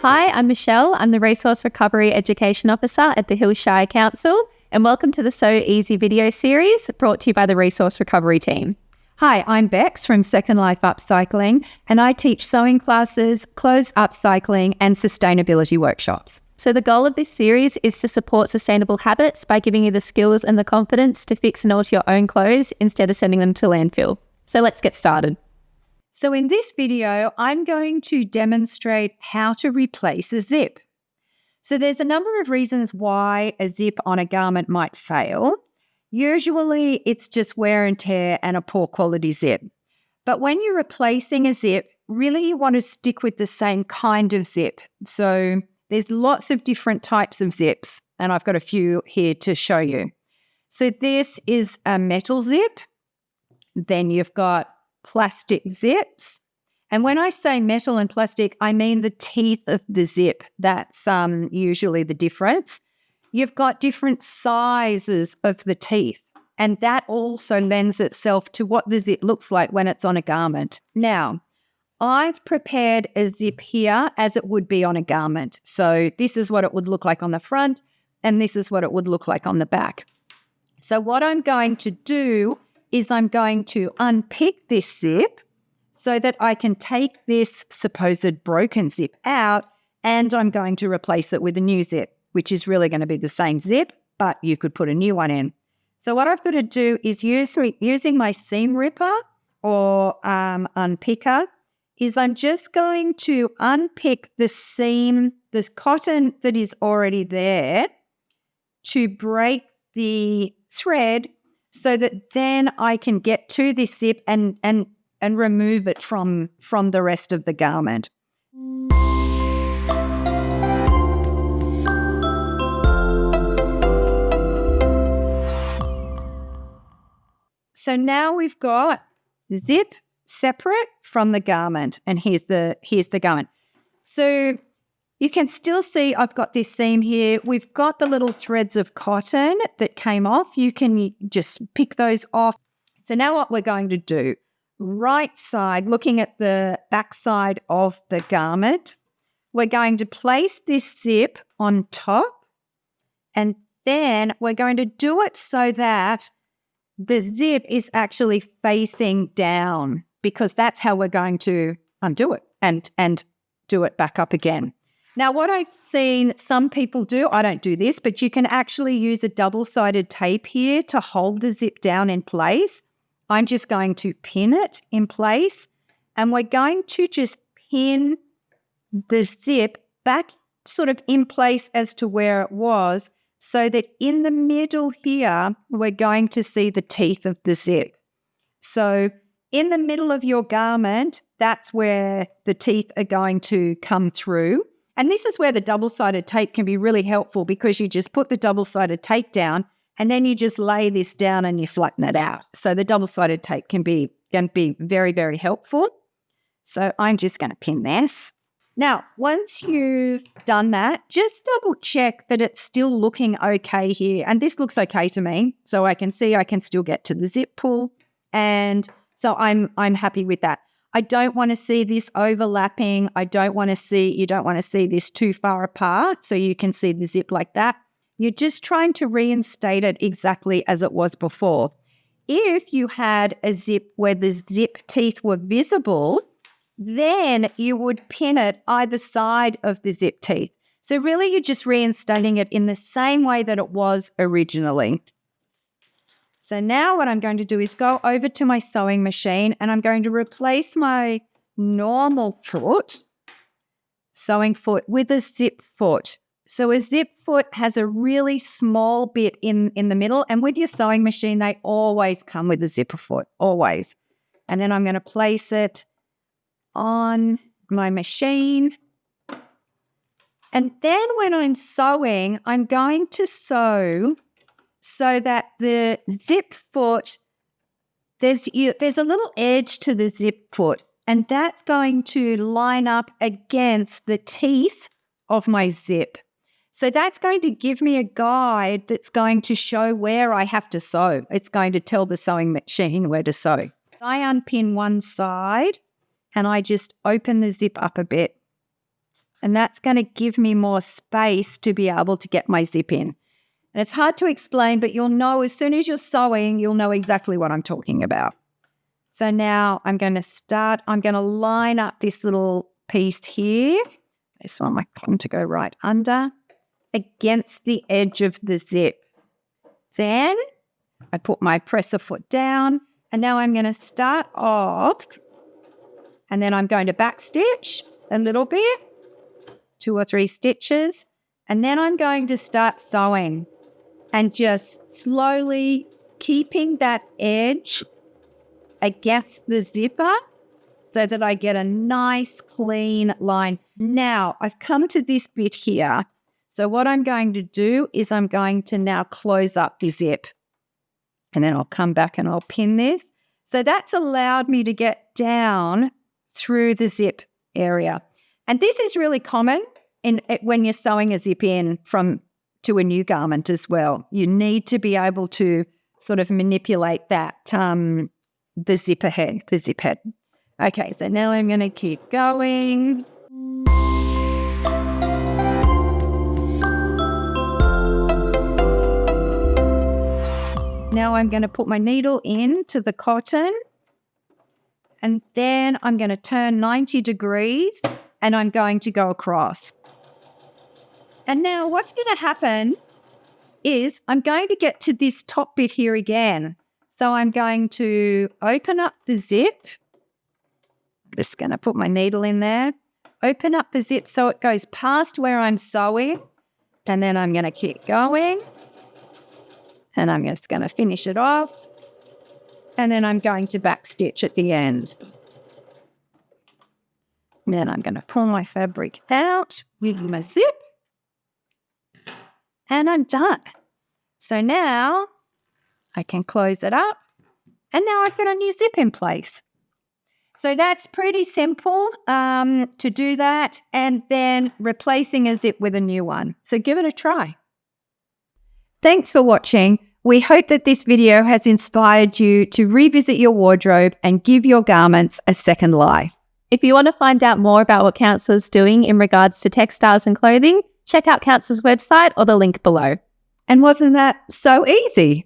Hi, I'm Michelle. I'm the Resource Recovery Education Officer at the Hillshire Council, and welcome to the So Easy video series brought to you by the Resource Recovery team. Hi, I'm Bex from Second Life Upcycling, and I teach sewing classes, clothes upcycling, and sustainability workshops. So the goal of this series is to support sustainable habits by giving you the skills and the confidence to fix and alter your own clothes instead of sending them to landfill. So let's get started. So in this video, I'm going to demonstrate how to replace a zip. So there's a number of reasons why a zip on a garment might fail. Usually it's just wear and tear and a poor quality zip. But when you're replacing a zip, really you want to stick with the same kind of zip. So there's lots of different types of zips, and I've got a few here to show you. So this is a metal zip. Then you've got plastic zips. And when I say metal and plastic, I mean the teeth of the zip. That's usually the difference. You've got different sizes of the teeth, and that also lends itself to what the zip looks like when it's on a garment. Now, I've prepared a zip here as it would be on a garment. So this is what it would look like on the front, and this is what it would look like on the back. So what I'm going to do is I'm going to unpick this zip so that I can take this supposed broken zip out, and I'm going to replace it with a new zip, which is really going to be the same zip, but you could put a new one in. So what I've got to do is using my seam ripper or unpicker, is I'm just going to unpick the seam, this cotton that is already there, to break the thread so that then I can get to this zip and remove it from the rest of the garment. So now we've got the zip separate from the garment, and here's the garment. So you can still see I've got this seam here. We've got the little threads of cotton that came off. You can just pick those off. So now what we're going to do, right side, looking at the back side of the garment, we're going to place this zip on top, and then we're going to do it so that the zip is actually facing down, because that's how we're going to undo it and do it back up again. Now, what I've seen some people do, I don't do this, but you can actually use a double-sided tape here to hold the zip down in place. I'm just going to pin it in place, and we're going to just pin the zip back sort of in place as to where it was, so that in the middle here, we're going to see the teeth of the zip. So in the middle of your garment, that's where the teeth are going to come through. And this is where the double-sided tape can be really helpful, because you just put the double-sided tape down and then you just lay this down and you flatten it out. So the double-sided tape can be very, very helpful. So I'm just going to pin this. Now, once you've done that, just double check that it's still looking okay here. And this looks okay to me. So I can see I can still get to the zip pull. And so I'm happy with that. I don't want to see this overlapping. You don't want to see this too far apart so you can see the zip like that. You're just trying to reinstate it exactly as it was before. If you had a zip where the zip teeth were visible, then you would pin it either side of the zip teeth. So really you're just reinstating it in the same way that it was originally. So now what I'm going to do is go over to my sewing machine, and I'm going to replace my normal sewing foot with a zip foot. So a zip foot has a really small bit in the middle, and with your sewing machine, they always come with a zipper foot, always. And then I'm going to place it on my machine. And then when I'm sewing, I'm going to sew so that the zip foot, there's a little edge to the zip foot, and that's going to line up against the teeth of my zip. So that's going to give me a guide that's going to show where I have to sew. It's going to tell the sewing machine where to sew. I unpin one side and I just open the zip up a bit. And that's going to give me more space to be able to get my zip in. And it's hard to explain, but you'll know as soon as you're sewing, you'll know exactly what I'm talking about. So now I'm going to line up this little piece here. I just want my cotton to go right under against the edge of the zip. Then I put my presser foot down, and now I'm going to start off, and then I'm going to back stitch a little bit, 2 or 3 stitches, and then I'm going to start sewing and just slowly keeping that edge against the zipper so that I get a nice clean line. Now, I've come to this bit here. So what I'm going to do is I'm going to now close up the zip, and then I'll come back and I'll pin this. So that's allowed me to get down through the zip area. And this is really common when you're sewing a zip in to a new garment as well. You need to be able to sort of manipulate that, the zip head. Okay, so now I'm going to keep going. Now I'm going to put my needle into the cotton, and then I'm going to turn 90 degrees and I'm going to go across. And now what's going to happen is I'm going to get to this top bit here again. So I'm going to open up the zip. I'm just going to put my needle in there, open up the zip so it goes past where I'm sewing, and then I'm going to keep going. And I'm just going to finish it off. And then I'm going to back stitch at the end. Then I'm going to pull my fabric out with my zip. And I'm done. So now I can close it up. And now I've got a new zip in place. So that's pretty simple to do that. And then replacing a zip with a new one. So give it a try. Thanks for watching. We hope that this video has inspired you to revisit your wardrobe and give your garments a second life. If you want to find out more about what Council is doing in regards to textiles and clothing, check out Council's website or the link below. And wasn't that so easy?